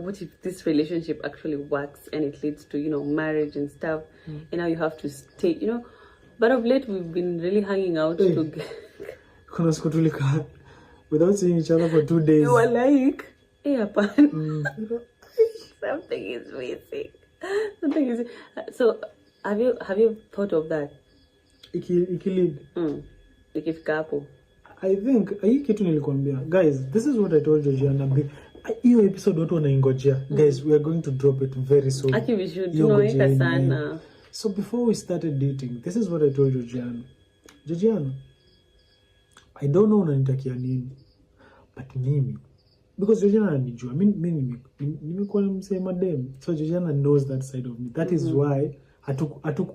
what if this relationship actually works and it leads to, you know, marriage and stuff, and now you have to stay, you know. But of late we've been really hanging out together. Without seeing each other for 2 days. You were like, hey, something is missing. Something is. So have you thought of that? Ikilid. Ikifika hapo. I think hii kitu nilikwambia. Guys, this is what I told Georgiana. Hiyo episode watu wanaingojea. Guys, we are going to drop it very soon. Actually, we should know sana. So before we started dating, this is what I told Georgiana. Georgiana, I don't know unanitakia nini, but mimi, because Georgiana ananijua, mimi nimekuwa msema dem, so Georgiana knows that side of me. That is why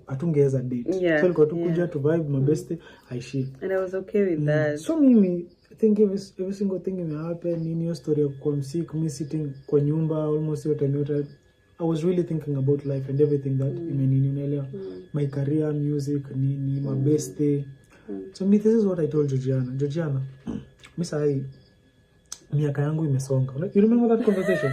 hatungeweza date. So ilikuwa tukuja to vibe my best aishi. And I was okay with that. So mimi, I think every single thing may happen. In your story of kwa msik, me sitting kwa nyumba almost your time, I was really thinking about life and everything that unaelewa. My career, music, nini, my best day. So me, this is what I told Georgiana. Georgiana, mimi miaka yangu imesonga. You remember that conversation?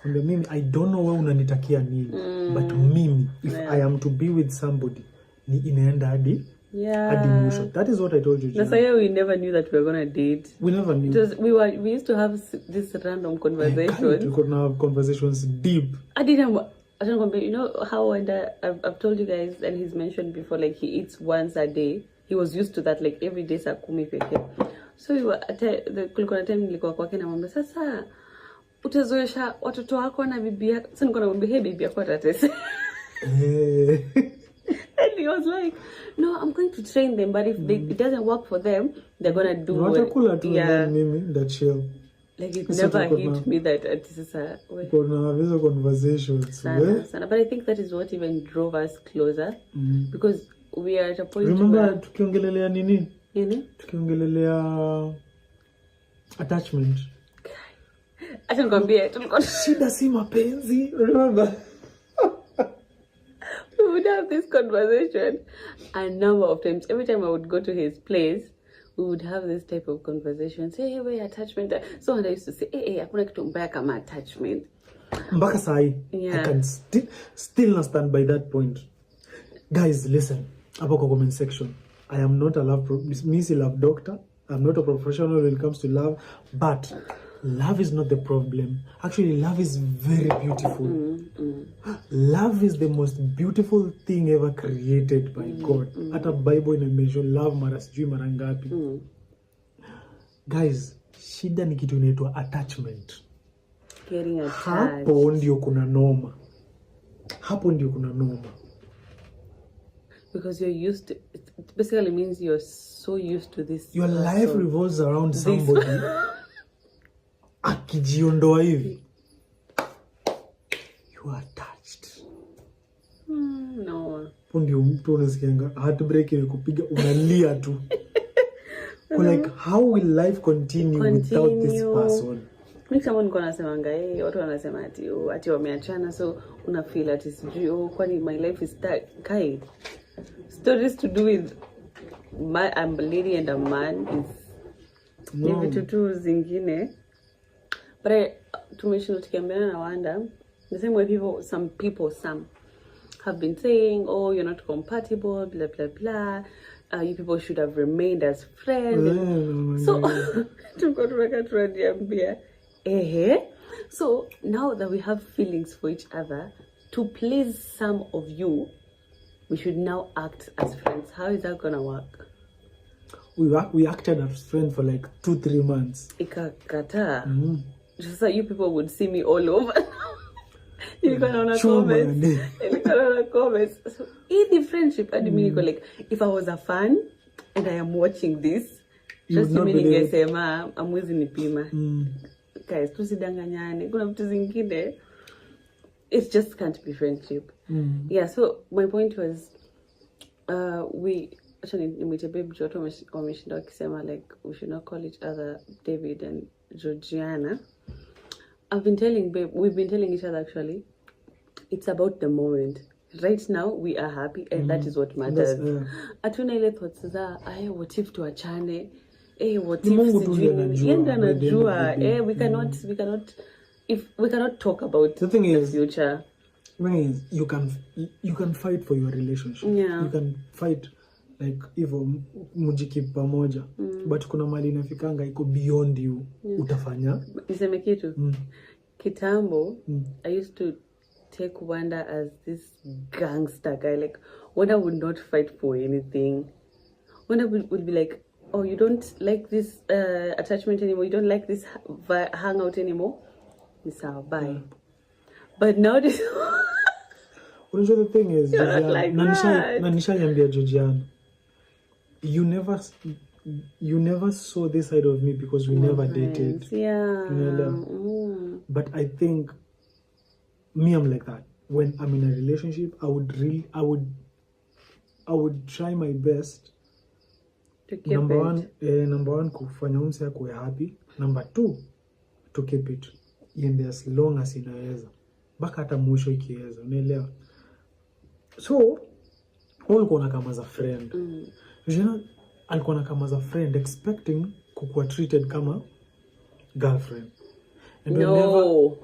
Mimi, I don't know where unanitakia nini, but mimi, if I am to be with somebody, ni inaenda hadi mwisho. That is what I told you. That's why we never knew that we were gonna date. We never knew. Just we used to have this random conversations. We could have conversations deep. I don't know, you know how I've told you guys, and he's mentioned before, like he eats once a day. He was used to that, like every day saa 10 pekee. So we were kulikuwa na time nilikuwa kwake na mwambia sasa utazoesha watoto wako na bibi yako. Sasa niko namwambia hey, bibi yako atatese. And he was like, no, I'm going to train them, but if it doesn't work for them, they're gonna do that chill. Like it never hit me that sasa kuna conversations. But I think that is what even drove us closer, because we are at a point. Remember tukiongelelea nini? Tukiongelelea attachment. Acha nikwambie tulikuwa shida si mapenzi. Remember? We would have this conversation a number of times. Every time I would go to his place, we would have this type of conversation. Say, hey, where attachment? So and I used to say, hey, hakuna kitu mbaya kama attachment. Mpaka sahi, I can still not stand by that point. Guys, listen. Hapo kwa comment section. I am not a love doctor. I'm not a professional when it comes to love, but love is not the problem. Actually, love is very beautiful. Love is the most beautiful thing ever created by God. Hata Bible inamention love mara sijui mara ngapi. Guys, shida ni kitu inaitwa attachment. Getting attached. Hapo ndio kuna noma. Because you're used to, it basically means you're so used to this. Your life revolves around somebody. Akijiondoa hivi, you are attached. No. Ndio mtu unasikianga heartbreak imekupiga unalia tu. Like how will life continue without this person? Mimi kama niko nasemanga watu wanasema ati wameachana, so una feel ati sijui kwani my life is kind. Stories to do with I'm a lady and a man is vitu tu zingine. But tumeshinda tukiambiana na Wanda, the same way some people have been saying, oh, you're not compatible, blah blah blah. You people should have remained as friends. So so now that we have feelings for each other, to please some of you, we should now act as friends. How is that gonna work? We acted as friends for like 2-3 months. Ikakata. Just like you people would see me all over. You can on comments. So in the friendship, I mean, like if I was a fan and I am watching this, just meaning I'm amwezi nipima. Guys, tusidanganyane. Kuna vitu zingine. It just can't be friendship. Yeah, so my point was, we actually babe joto wameshinda wakisema like we should not call each other David and Georgiana. We've been telling each other actually, it's about the moment. Right now we are happy and that is what matters. Atuna ile thoughts za what if tuachane? What if sijui yenda najua we cannot if we cannot talk about The thing is, future, you can fight for your relationship. Yeah. You can fight like hivyo mujikeep pamoja. But kuna mali inafikanga iko beyond you. Utafanya. Niseme kitu. Kitambo, I used to take Wanda as this gangster guy. Like, Wanda would not fight for anything. Wanda would be like, oh, you don't like this attachment anymore. You don't like this hangout anymore. Nisao, bye. But now this... Unajua the thing is, like nishaiambia Georgiana, you never saw this side of me because we never dated. Yeah. But I think me, I'm like that. When I'm in a relationship, I would try my best. To keep number it. one, kufanya umse akuwe happy. Number 2, to keep it iende as long as inaweza. Baka hata mwisho ikiweza, unaelewa? So, alikuwa na kama as a friend. Alikuwa na kama as a friend expecting kukuwa treated kama girlfriend. And no.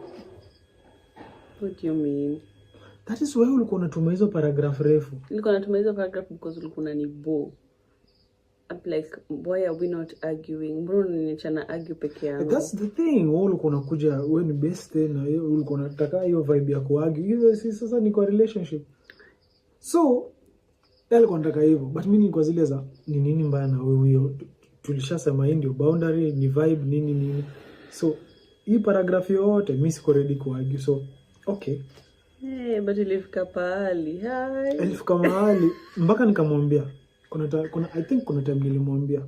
What do you mean? That is why ulikuwa unatuma hizo paragraph refu. Ulikuwa unatuma hizo paragraph because ulikuwa unanibo. I'm like, why are we not arguing? Mbona unanichana argue peke yangu? That's the thing. Wewe ulikuwa unakuja, wewe ni best na ulikuwa unataka hiyo vibe ya kuargue. Hiyo sasa ni kwa relationship. So, alikuwa anataka hivyo. But mimi nilikuwa zile za ni nini mbaya na wewe hiyo? Tulishasema hii ndio boundary, ni vibe nini. So, hii paragraph yote mimi siko ready kuargue. So, okay. But ilifika pahali. Hi. Ilifika mahali mpaka nikamwambia. I think kuna time nilimwambia.